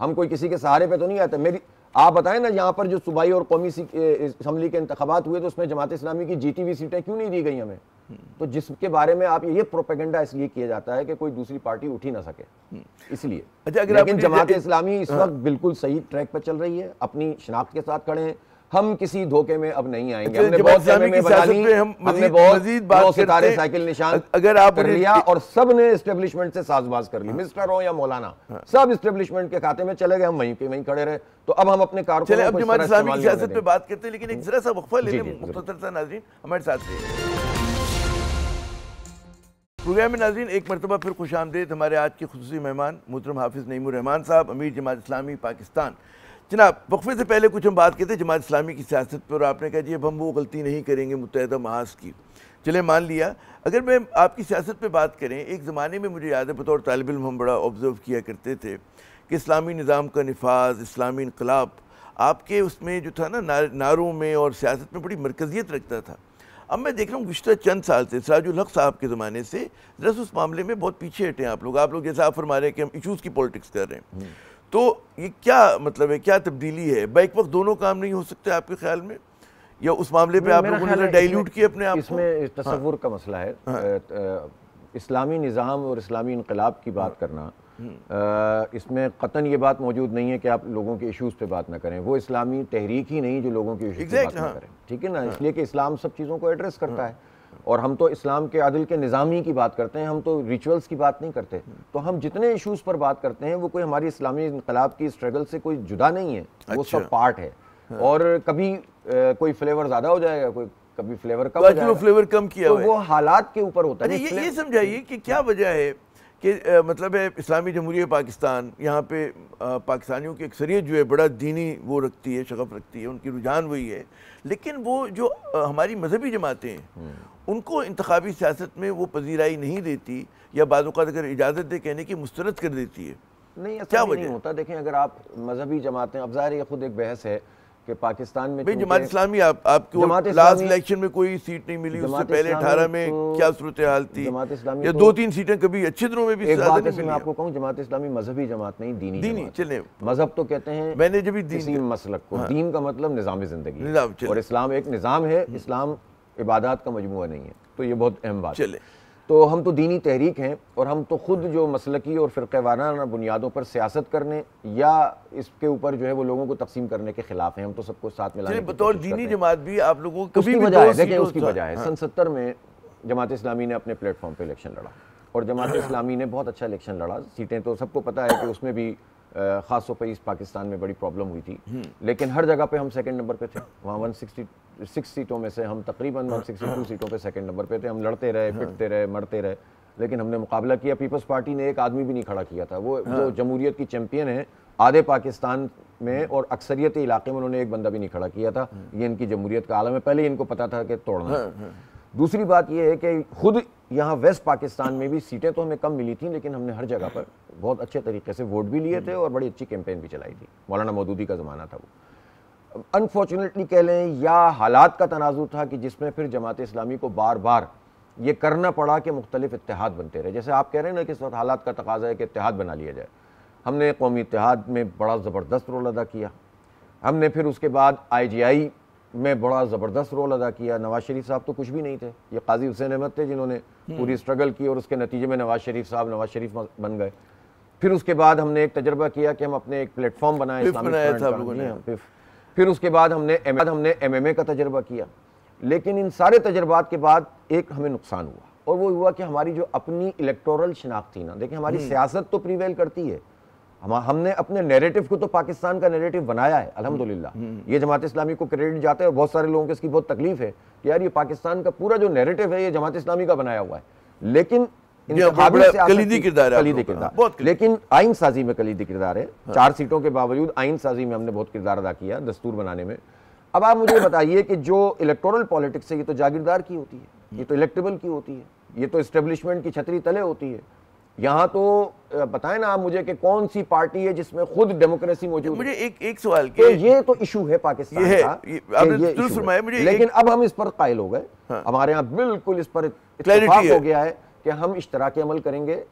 हम कोई किसी के सहारे पे तो नहीं आते। मेरी आप बताएं ना, यहाँ पर जो सूबाई और कौमी असम्बली के इंतखाबात हुए तो उसमें जमात इस्लामी की जीती हुई सीटें क्यों नहीं दी गई हमें? तो जिसके बारे में आप ये प्रोपेगेंडा इसलिए किया जाता है कि कोई दूसरी पार्टी उठ ही ना सके, इसलिए। अच्छा, लेकिन जमात इस्लामी इस वक्त बिल्कुल सही ट्रैक पर चल रही है, अपनी शनाख्त के साथ खड़े हैं। हम किसी धोखे में अब नहीं आएंगे। हमने बहुत सितारे साइकिल निशान अगर आप कर लिया और सब ने एस्टेब्लिशमेंट से साजबाज कर ली, मिस्टर हो या मौलाना, सब एस्टेब्लिशमेंट के खाते में चले गए, हम वहीं पे वहीं खड़े रहे। तो अब हम अपने कारकुनों को जमात इस्लामी की सियासत पे बात करते हैं, लेकिन एक जरा सा वक्फा ले लें मुख्तसर सा। नाज़रीन हमारे साथ रहिए। प्रोग्राम में नाज़रीन एक मरतबा फिर खुशामदीद। हमारे आज के खुसूसी मेहमान मोहतरम हाफिज़ नईमुर रहमान साहब, अमीर जमात इस्लामी पाकिस्तान। जनाब, वक्फे से पहले कुछ हम बात करते जमात इस्लामी की सियासत पर, और आपने कहा जी अब हम वो गलती नहीं करेंगे मुत्तहदा महाज की। चले मान लिया, अगर मैं आपकी सियासत पे बात करें, एक ज़माने में मुझे याद है बतौर तालिब इल्म हम बड़ा ऑब्ज़र्व किया करते थे कि इस्लामी निज़ाम का निफाज, इस्लामी इनकलाब आपके उसमें जो था ना नारों में और सियासत में बड़ी मरकज़ियत रखता था। अब मैं देख रहा हूँ गुज़श्ता चंद साल से सिराजुल हक साहब के ज़माने से दरअसल उस मामले में बहुत पीछे हटे आप लोग जैसा आप फरमा रहे हैं कि हम इशूज़ की पॉलिटिक्स कर रहे हैं। तो ये क्या मतलब है, क्या तब्दीली है? बैक वक्त दोनों काम नहीं हो सकते आपके ख्याल में, या उस मामले पे आप लोगों ने डाइल्यूट किया अपने आप को? इसमें तसव्वुर का मसला है। इस्लामी निज़ाम और इस्लामी इनकलाब की बात करना, इसमें कतन ये बात मौजूद नहीं है कि आप लोगों के इशूज़ पे बात ना करें। वो इस्लामी तहरीक ही नहीं जो लोगों के इशूज़ पे बात ना करें, ठीक है ना। इसलिए कि इस्लाम सब चीज़ों को एड्रेस करता है, और हम तो इस्लाम के अदल के निज़ामी की बात करते हैं, हम तो रिचुअल्स की बात नहीं करते। तो हम जितने इशूज़ पर बात करते हैं वो कोई हमारी इस्लामी इनकलाब की स्ट्रगल से कोई जुदा नहीं है, वो सब पार्ट है। और कभी कोई फ्लेवर ज़्यादा हो जाएगा, कोई कभी फ्लेवर कम हो जाएगा। फ्लेवर कम किया तो वो हालात के ऊपर होता है। ये समझाइए कि क्या वजह है कि मतलब है इस्लामी जमहूरियत पाकिस्तान, यहाँ पे पाकिस्तानियों की अक्सरियत जो है बड़ा दीनी वो रखती है, शगफ रखती है, उनकी रुझान वही है, लेकिन वो जो हमारी मजहबी जमातें हैं उनको इंतखाबी सियासत में वो पजीराई नहीं देती, या बाद औक़ात अगर इजाज़त दे कहने की मुस्तरद कर देती है। नहीं, ऐसा क्या नहीं होता। देखें, अगर आप मजहबी जमातें, अब ज़ाहिर है खुद एक बहस है कि पाकिस्तान में जमात इस्लामी आपको लास्ट इलेक्शन में कोई सीट नहीं मिली, उससे पहले 18 में क्या सूरत हाल थी, जमात इस्लामी या 2-3 सीटें कभी अच्छे दिनों में भी ज़्यादा नहीं मिली। मैं आपको कहूँ, जमात इस्लामी मजहबी जमात नहीं, दीनी चले। मजहब तो कहते हैं मैंने जब किसी मसलक को, दीन का मतलब निज़ाम ज़िंदगी, और इस्लाम एक निज़ाम है, इस्लाम इबादत का मजमूआ नहीं है। तो ये बहुत अहम बात है। तो हम तो दीनी तहरीक हैं, और हम तो खुद जो मसलकी और फ़िरक़ेवाराना बुनियादों पर सियासत करने या इसके ऊपर जो है वो लोगों को तकसीम करने के खिलाफ हैं। हम तो सबको साथ मिलाने की बतौर दीनी जमात भी आप लोगों को उसकी वजह है, देखें उसकी वजह है। सन 70 में जमात इस्लामी ने अपने प्लेटफॉर्म पर इलेक्शन लड़ा, और जमात इस्लामी ने बहुत अच्छा इलेक्शन लड़ा। सीटें तो सबको पता है कि उसमें भी ख़ास तौर पर इस पाकिस्तान में बड़ी प्रॉब्लम हुई थी, लेकिन हर जगह पे हम सेकंड नंबर पे थे। वहाँ 166 सीटों में से हम तकरीबन 162 सीटों पे सेकंड नंबर पे थे। हम लड़ते रहे, पिटते रहे, मरते रहे, लेकिन हमने मुकाबला किया। पीपल्स पार्टी ने एक आदमी भी नहीं खड़ा किया था। वो जो जमहूरियत की चैंपियन है आधे पाकिस्तान में और अक्सरियती इलाके में, उन्होंने एक बंदा भी नहीं खड़ा किया था। ये इनकी जमहूरियत का आलम है, पहले इनको पता था कि तोड़ना। दूसरी बात यह है कि खुद यहाँ वेस्ट पाकिस्तान में भी सीटें तो हमें कम मिली थी, लेकिन हमने हर जगह पर बहुत अच्छे तरीके से वोट भी लिए थे और बड़ी अच्छी कैंपेन भी चलाई थी। मौलाना मौदूदी का ज़माना था वो। अनफॉर्चुनेटली कह लें, या हालात का तनाज़ुर था कि जिसमें फिर जमात इस्लामी को बार बार ये करना पड़ा कि मुख्तलिफ इत्तेहाद बनते रहे। जैसे आप कह रहे हैं ना कि इस वक्त हालात का तकाज़ा है कि इत्तेहाद बना लिया जाए। हमने कौमी इत्तेहाद में बड़ा ज़बरदस्त रोल अदा किया। हमने फिर उसके बाद IGI में बड़ा ज़बरदस्त रोल अदा किया। नवाज शरीफ साहब तो कुछ भी नहीं थे, ये काजी हुसैन अहमद थे जिन्होंने पूरी स्ट्रगल की, और उसके नतीजे में नवाज शरीफ बन गए। फिर उसके बाद हमने एक तजर्बा किया कि हम अपने एक प्लेटफॉर्म बनाए, फिर उसके बाद हमने MMA का तजर्बा किया। लेकिन इन सारे तजर्बात के बाद एक हमें नुकसान हुआ, और वो हुआ कि हमारी जो अपनी इलेक्टोरल शनाख्त थी ना, देखिए हमारी सियासत तो प्रीवेल करती है, हमने अपने नैरेटिव को तो पाकिस्तान का नैरेटिव बनाया है अल्हम्दुलिल्लाह। ये जमात इस्लामी को क्रेडिट जाता है, और बहुत सारे लोगों को इसकी बहुत तकलीफ है कि यार ये पाकिस्तान का पूरा जो नैरेटिव है ये जमात इस्लामी का बनाया हुआ है। लेकिन कलीदी किरदार, लेकिन आइन साजी में कलीदी किरदार है। 4 सीटों के बावजूद आइन साजी में हमने बहुत किरदार अदा किया, दस्तूर बनाने में। अब आप मुझे बताइए कि जो इलेक्टोरल पॉलिटिक्स है ये तो जागीरदार की होती है, ये तो इलेक्टेबल की होती है, ये तो एस्टेब्लिशमेंट की छतरी तले होती है। यहाँ तो बताएं ना आप मुझे कि कौन सी पार्टी है जिसमें खुद डेमोक्रेसी मौजूद है। मुझे एक सवाल के ये तो इशू है पाकिस्तान का, लेकिन अब हम इस पर कायल हो गए। हमारे यहाँ बिल्कुल इस पर इत्तेफाक हो गया है कि हम इश्तराकी अमल करेंगे,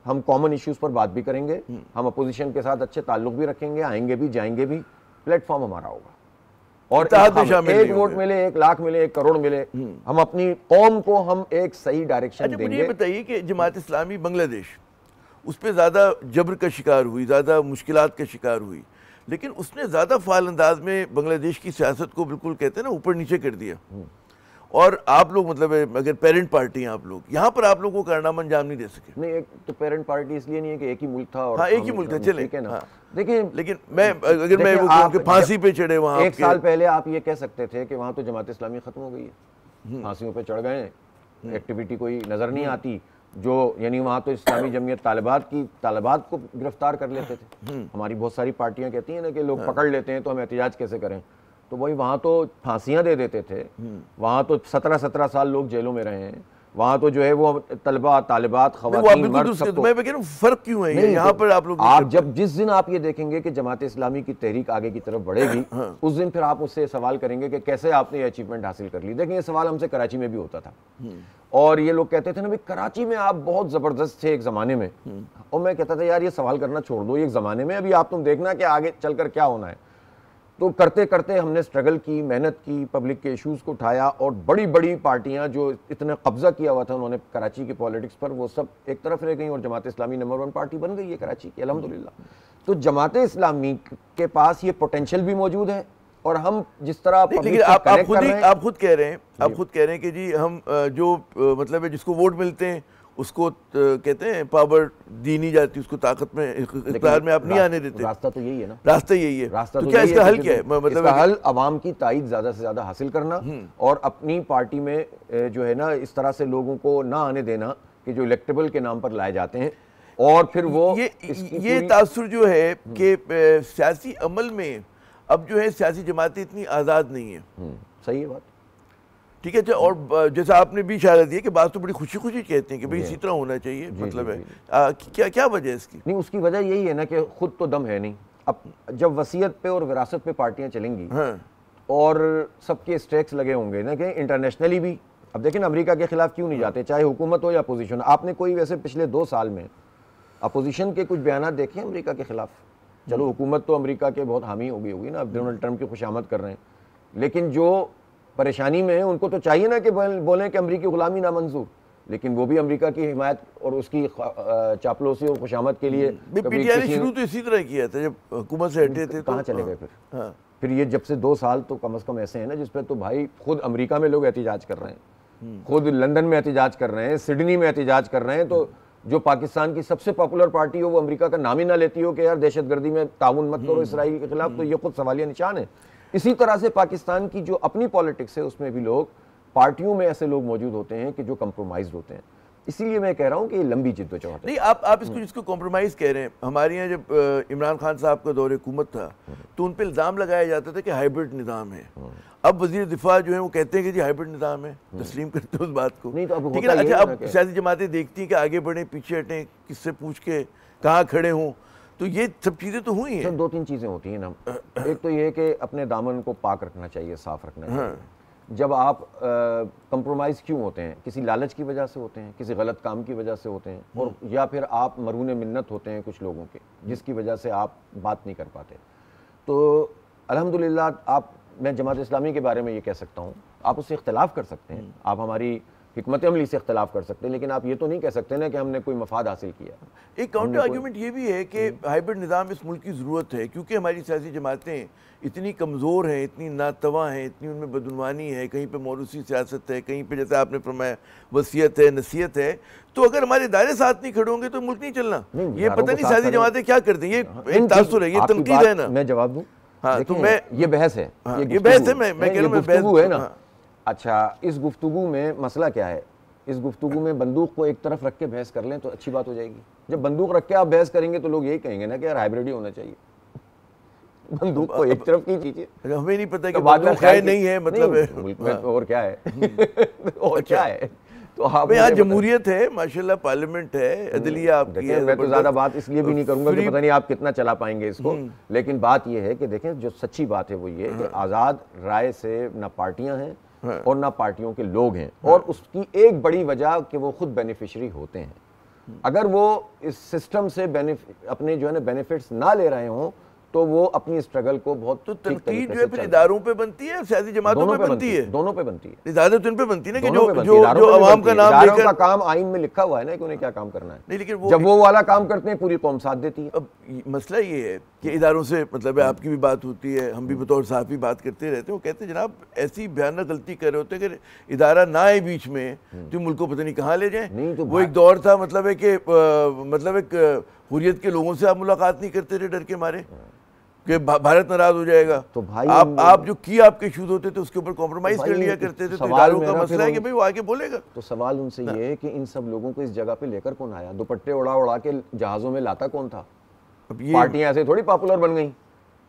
हम कॉमन इश्यूज पर बात भी करेंगे, हम अपोजिशन के साथ अच्छे ताल्लुक भी रखेंगे, आएंगे भी जाएंगे भी। प्लेटफॉर्म हमारा होगा, और एक वोट मिले, 1 लाख मिले, 1 करोड़ मिले, हम अपनी कौम को हम एक सही डायरेक्शन देंगे। मुझे बताइए कि जमात इस्लामी बांग्लादेश उस पर ज़्यादा जबर का शिकार हुई, ज़्यादा मुश्किलात का शिकार हुई, लेकिन उसने ज़्यादा फाल अंदाज में बांग्लादेश की सियासत को बिल्कुल कहते हैं ना ऊपर नीचे कर दिया। और आप लोग मतलब अगर पेरेंट पार्टी हैं आप लोग, यहाँ पर आप लोगों को कारनामा अंजाम नहीं दे सके। नहीं, एक तो पेरेंट पार्टी इसलिए नहीं है कि एक ही मुल्क था, और हाँ एक ही मुल्क था, चले ठीक है ना। देखिए, लेकिन मैं अगर मैं वो कहूँ कि फांसी पे चढ़े वहाँ, 1 साल पहले आप ये कह सकते थे कि वहाँ तो जमात इस्लामी खत्म हो गई है, फांसियों पे चढ़ गए, एक्टिविटी कोई नजर नहीं आती, जो यानी वहाँ तो इस्लामी जमीयत तालिबात को गिरफ्तार कर लेते थे। हमारी बहुत सारी पार्टियां कहती हैं ना कि लोग पकड़ लेते हैं तो हम एहतजाज कैसे करें, तो वही वहाँ तो फांसियां दे देते थे, वहाँ तो 17-17 साल लोग जेलों में रहे हैं, वहाँ तो जो है वो तलबा तालिबात खवातीन मर्द सबको। मैं कह रहा हूं फर्क क्यों है यहाँ पर आप लोग? आप जब जिस दिन आप ये देखेंगे कि जमात इस्लामी की तहरीक आगे की तरफ बढ़ेगी, उस दिन फिर आप उससे सवाल करेंगे कि कैसे आपने ये अचीवमेंट हासिल कर ली। देखें ये सवाल हमसे कराची में भी होता था, और ये लोग कहते थे ना भाई कराची में आप बहुत जबरदस्त थे एक जमाने में, और मैं कहता था यार ये सवाल करना छोड़ दो, एक जमाने में, अभी आप तुम देखना कि आगे चलकर क्या होना है। तो करते करते हमने स्ट्रगल की, मेहनत की, पब्लिक के इश्यूज को उठाया, और बड़ी बड़ी पार्टियां जो इतने कब्जा किया हुआ था उन्होंने कराची की पॉलिटिक्स पर, वो सब एक तरफ रह गई और जमात इस्लामी नंबर 1 पार्टी बन गई है कराची की, अल्हम्दुलिल्लाह। तो जमात इस्लामी के पास ये पोटेंशियल भी मौजूद है, और हम जिस तरह लेकिन आप खुद कह रहे हैं कि जी हम जो मतलब है जिसको वोट मिलते हैं उसको कहते हैं पावर दी नहीं जाती, उसको ताकत में इख्तियार में आप नहीं आने देते। रास्ता तो यही है ना, रास्ता यही है। रास्ता तो क्या इसका हल क्या है? मतलब इसका हल अवाम की ताईद ज्यादा से ज्यादा हासिल करना, और अपनी पार्टी में जो है ना इस तरह से लोगों को ना आने देना कि जो इलेक्टेबल के नाम पर लाए जाते हैं, और फिर वो ये तासुर जो है कि सियासी अमल में अब जो है सियासी जमातें इतनी आज़ाद नहीं है। सही है बात, ठीक है। और जैसा आपने भी इशारा दिया कि बात तो बड़ी खुशी खुशी कहते हैं कि भाई इसी तरह होना चाहिए, मतलब है क्या वजह है इसकी? नहीं, उसकी वजह यही है ना कि खुद तो दम है नहीं। अब जब वसीयत पे और विरासत पे पार्टियां चलेंगी, और सबके स्टेक्स लगे होंगे ना कि इंटरनेशनली भी, अब देखें अमेरिका के खिलाफ क्यों नहीं जाते, चाहे हुकूमत हो या अपोजिशन। आपने कोई वैसे पिछले 2 साल में अपोजिशन के कुछ बयान देखे अमेरिका के खिलाफ? चलो हुकूमत तो अमेरिका के बहुत हामी हो गई होगी ना, अब डोनाल्ड ट्रंप की खुशामद कर रहे हैं, लेकिन जो परेशानी में है उनको तो चाहिए ना कि बोलें कि अमरीकी गुलामी नामंजूर, लेकिन वो भी अमेरिका की हिमायत और उसकी चापलूसी और खुशामद के लिए पीटीआई ने शुरू तो इसी तरह किया था, जब हुकूमत से हटे थे। कहाँ चले गए फिर? फिर ये जब से 2 साल तो कम से कम ऐसे हैं ना जिसपे तो भाई खुद अमेरिका में लोग एहतिजाज कर रहे हैं, खुद लंदन में एहतिजाज कर रहे हैं, सिडनी में एहतिजाज कर रहे हैं। तो जो पाकिस्तान की सबसे पॉपुलर पार्टी हो वो अमेरिका का नाम ही ना लेती हो कि यार दहशतगर्दी में ताउन मत करो इसराइल के खिलाफ, तो ये खुद सवालिया निशान है। इसी तरह से पाकिस्तान की जो अपनी पॉलिटिक्स है उसमें भी लोग, पार्टियों में ऐसे लोग मौजूद होते हैं कि जो कंप्रोमाइज होते हैं। इसीलिए मैं कह रहा हूं कि ये लंबी जिद्दोजहद है। नहीं, आप इसको कॉम्प्रोमाइज कह रहे हैं। हमारे यहाँ जब इमरान खान साहब का दौर हुकूमत था तो उन पर इल्ज़ाम लगाया जाता था कि हाइब्रिड निज़ाम है। अब वजीर दिफा जो है वो कहते हैं कि जी हाइब्रिड निज़ाम है, तस्लीम करते हैं उस बात को। नहीं तो अब ठीक है ना। अच्छा, अब सियासी जमातें देखती हैं कि आगे बढ़े पीछे हटें, किससे पूछ के कहाँ खड़े हों, तो ये सब चीज़ें तो हुई हैं। 2-3 चीज़ें होती हैं ना। एक तो ये कि अपने दामन को पाक रखना चाहिए, साफ रखना चाहिए। जब आप कंप्रोमाइज़ क्यों होते हैं? किसी लालच की वजह से होते हैं, किसी गलत काम की वजह से होते हैं, और या फिर आप मरून मिन्नत होते हैं कुछ लोगों के, जिसकी वजह से आप बात नहीं कर पाते। तो अल्हम्दुलिल्लाह मैं जमात इस्लामी के बारे में ये कह सकता हूँ, आप उससे इख्तलाफ कर सकते हैं, आप हमारी हिकमत अमली से इख्तलाफ कर सकते हैं, लेकिन आप ये तो नहीं कह सकते ना कि हमने कोई मफाद हासिल किया। एक काउंटर आर्ग्यूमेंट ये भी है कि हाइब्रिड निज़ाम इस मुल्क की ज़रूरत है, क्योंकि हमारी सियासी जमातें इतनी कमज़ोर हैं, इतनी नातवा हैं, इतनी उनमें बदनवानी है, कहीं पे मौरूसी सियासत है, कहीं पे जैसे आपने फरमाया वसीयत है, नसीहत है। तो अगर हमारे दायरे साथ नहीं खड़े होंगे तो मुल्क नहीं चलना। ये पता नहीं सियासी जमातें क्या करती हैं, ये एक तासुर है, ये तनकीद है ना। मैं जवाब दूँ? हाँ, तो मैं ये बहस है, ये बहस है, मैं कह रहा हूँ गुफ्तगू है ना। अच्छा, इस गुफ्तगू में मसला क्या है? इस गुफ्तगू में बंदूक को एक तरफ रख के बहस कर लें तो अच्छी बात हो जाएगी। जब बंदूक रख के आप बहस करेंगे तो लोग यही कहेंगे ना कि यार हाइब्रिड ही होना चाहिए। बंदूक को एक तरफ की चीजें, हमें नहीं पता कि बंदूक है नहीं है, मतलब मुल्क में और क्या है और क्या है। तो आप यहाँ जमहूरियत है, माशाल्लाह, पार्लियामेंट है, अदलिया आपकी है। मैं तो ज्यादा बात इसलिए भी नहीं करूंगा कि पता नहीं आप कितना चला पाएंगे इसको, लेकिन बात यह है कि देखें जो सच्ची बात है वो ये कि आज़ाद राय से ना पार्टियां हैं और ना पार्टियों के लोग हैं, और उसकी एक बड़ी वजह कि वो खुद बेनिफिशरी होते हैं। अगर वो इस सिस्टम से अपने जो है ना बेनिफिट्स ना ले रहे हों तो वो अपनी स्ट्रगल को बहुत तो तनकीद जो है फिर इदारों पे बनती है, सियासी जमातों पे बनती है, दोनों पे बनती है। ज्यादा तो इन पे बनती है ना कि जो आवाम का नाम लेकर का काम आइन में लिखा हुआ है ना कि उन्हें क्या काम करना है। नहीं, लेकिन जब वो वाला काम करते हैं पूरी कौम साथ देती है। अब मसला ये है कि इदारों से मतलब आपकी भी बात होती है, हम भी बतौर सहाफ़ी बात करते रहते हैं। वो कहते हैं जनाब ऐसी भयानक गलती कर रहे होते हैं कि इदारा ना आए बीच में तो मुल्क को पता नहीं कहाँ ले जाए। वो एक दौर था, मतलब है कि मतलब एक हुर्रियत के लोगों से आप मुलाकात नहीं करते थे डर के मारे। कि भारत नाराज हो जाएगा। तो भाई आप जो की आपके इश्यूज होते थे उसके ऊपर कॉम्प्रोमाइज कर लिया करते थे, तो इदारों का मसला है कि भाई वो आगे बोलेगा। तो सवाल उनसे ये है कि इन सब लोगों को इस जगह पे लेकर कौन आया? दुपट्टे उड़ा उड़ा के जहाजों में लाता कौन था? पार्टियां ऐसे थोड़ी पॉपुलर बन गई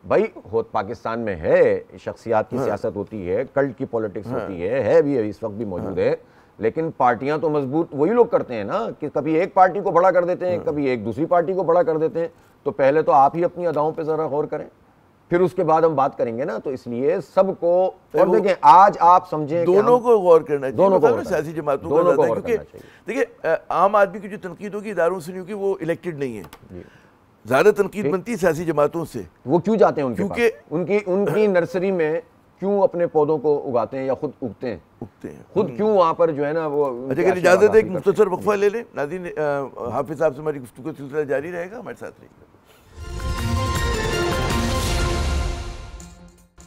भाई। पाकिस्तान में है, शख्सियात की सियासत होती है, कल्ट की पॉलिटिक्स होती है भी, इस वक्त भी मौजूद है, लेकिन पार्टियां तो मजबूत वही लोग करते हैं ना, कि कभी एक पार्टी को बड़ा कर देते हैं, कभी एक दूसरी पार्टी को बड़ा कर देते हैं। तो पहले तो आप ही अपनी अदाओं पे जरा गौर करें, फिर उसके बाद हम बात करेंगे ना। तो इसलिए सबको, और देखें आज आप समझें दोनों को गौर करना चाहिए, दोनों को सियासी जमातों को, क्योंकि देखिए आम आदमी की जो तनकीद होगी इदारों से नहीं होगी, वो इलेक्टेड नहीं है, ज्यादा तनकीद बनती है सियासी जमातों से। वो क्यों जाते हैं उनके क्योंकि उनकी नर्सरी में क्यों अपने पौधों को उगाते हैं या खुद उगते हैं खुद क्यों वहां पर जो है ना वो। अच्छा, अगर इजाजत है एक मुख्तसर वक्फा ले लें नाज़रीन, हाफिज साहब से हमारी गुफ्तगू का सिलसिला जारी रहेगा, हमारे साथ रहिएगा।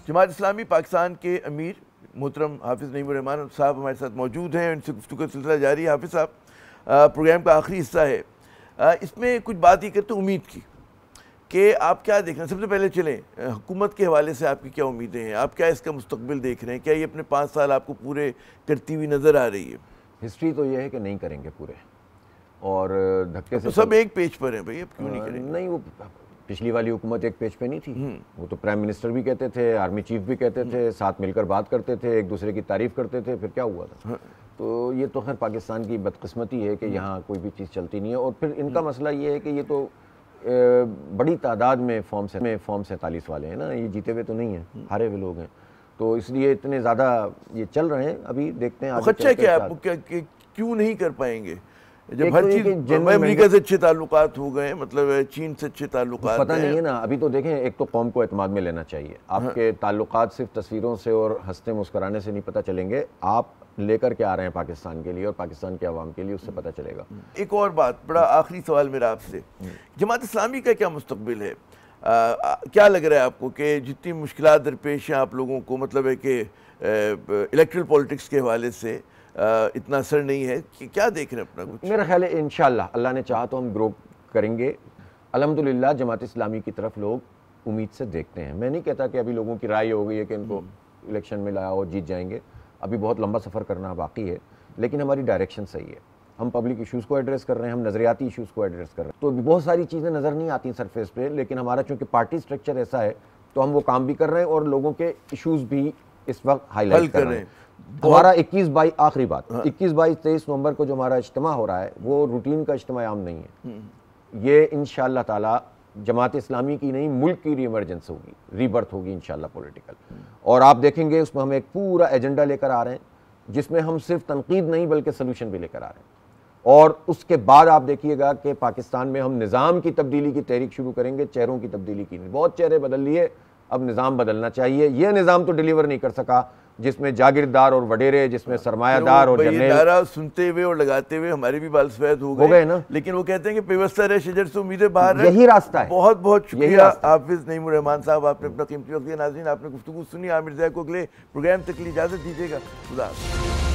जमात इस्लामी पाकिस्तान के अमीर मोहतरम हाफिज़ नईमुर रहमान साहब हमारे साथ मौजूद हैं, उनसे गुफ्तगू का सिलसिला जारी है। हाफिज़ साहब, प्रोग्राम का आखिरी हिस्सा है, इसमें कुछ बात ही करते उम्मीद की कि आप क्या देख रहे हैं। सबसे पहले चलें हुकूमत के हवाले से आपकी क्या उम्मीदें हैं, आप क्या इसका मुस्तकबिल देख रहे हैं, क्या ये अपने 5 साल आपको पूरे करती हुई नज़र आ रही है? हिस्ट्री तो ये है कि नहीं करेंगे पूरे, और धक्के से तो सब एक पेज पर हैं भाई, अब क्यों नहीं करेंगे? नहीं, वो पिछली वाली हुकूमत एक पेज पे नहीं थी, वो तो प्राइम मिनिस्टर भी कहते थे, आर्मी चीफ भी कहते थे, साथ मिलकर बात करते थे, एक दूसरे की तारीफ करते थे, फिर क्या हुआ था? तो ये तो खैर पाकिस्तान की बदकिस्मती है कि यहाँ कोई भी चीज़ चलती नहीं है। और फिर इनका मसला ये है कि ये तो बड़ी तादाद में फॉर्म 47 वाले हैं ना, ये जीते हुए तो नहीं हैं, हारे हुए लोग हैं, तो इसलिए इतने ज़्यादा ये चल रहे हैं। अभी देखते हैं आगे अच्छा क्या आपको क्यों नहीं कर पाएंगे? जब हर चीज अमेरिका से अच्छे ताल्लुकात हो गए, मतलब चीन से अच्छे ताल्लुकात, पता नहीं है ना। अभी तो देखें, एक तो कौम को एतमाद में लेना चाहिए। आपके ताल्लुकात सिर्फ तस्वीरों से और हंसते मुस्कुराने से नहीं पता चलेंगे, आप लेकर के आ रहे हैं पाकिस्तान के लिए और पाकिस्तान के अवाम के लिए, उससे पता चलेगा। एक और बात, बड़ा आखिरी सवाल मेरा आपसे, जमात इस्लामी का क्या मुस्तकबिल है? क्या लग रहा है आपको कि जितनी मुश्किलात दरपेश हैं आप लोगों को, मतलब है कि इलेक्ट्रल पॉलिटिक्स के हवाले से इतना असर नहीं है, कि क्या देख रहे हैं अपना कुछ? मेरा ख्याल है इंशाल्लाह अल्लाह ने चाहा तो हम ग्रो करेंगे। अल्हम्दुलिल्लाह जमात इस्लामी की तरफ लोग उम्मीद से देखते हैं। मैं नहीं कहता कि अभी लोगों की राय हो गई है कि इनको इलेक्शन में लाया और जीत जाएंगे, अभी बहुत लंबा सफ़र करना बाकी है, लेकिन हमारी डायरेक्शन सही है। हम पब्लिक इश्यूज़ को एड्रेस कर रहे हैं, हम नज़रियाती इश्यूज़ को एड्रेस कर रहे हैं। तो बहुत सारी चीज़ें नज़र नहीं आती सरफेस पे, लेकिन हमारा चूँकि पार्टी स्ट्रक्चर ऐसा है तो हम वो काम भी कर रहे हैं और लोगों के इश्यूज़ भी इस वक्त हाईलाइट कर रहे हैं। हमारा 21-22 आखिरी बात, 21-22-23 नवंबर को जो हमारा इज्तिमा हो रहा है वो रूटीन का इज्तिमा आम नहीं है। ये इंशाअल्लाह ताला जमात इस्लामी की नहीं, मुल्क की रीइमर्जेंस होगी, रीबर्थ होगी इंशाअल्लाह पॉलिटिकल। और आप देखेंगे उसमें हम एक पूरा एजेंडा लेकर आ रहे हैं जिसमें हम सिर्फ तनकीद नहीं बल्कि सोल्यूशन भी लेकर आ रहे हैं। और उसके बाद आप देखिएगा कि पाकिस्तान में हम निज़ाम की तब्दीली की तहरीक शुरू करेंगे, चेहरों की तब्दीली की नहीं। बहुत चेहरे बदल लिए, अब निज़ाम बदलना चाहिए। ये निज़ाम तो डिलीवर नहीं कर सका जिसमें जागीरदार और वडेरे, जिसमें सरमायादार और जर्नल सुनते हुए और लगाते हुए हमारे भी बाल सफेद हो गए ना। लेकिन वो कहते हैं कि पेवस्ता रहे शजर से उम्मीदें बाहर, यही रास्ता है। बहुत बहुत शुक्रिया हाफिज नईमुर रहमान साहब, आपने अपना कीमती वक्त दिया। नाज़रीन, आपने गुफ्तगू सुनी। आमिर ज़ैद को अगले प्रोग्राम तक के लिए इजाज़त दीजिएगा। खुदा हाफ़िज़।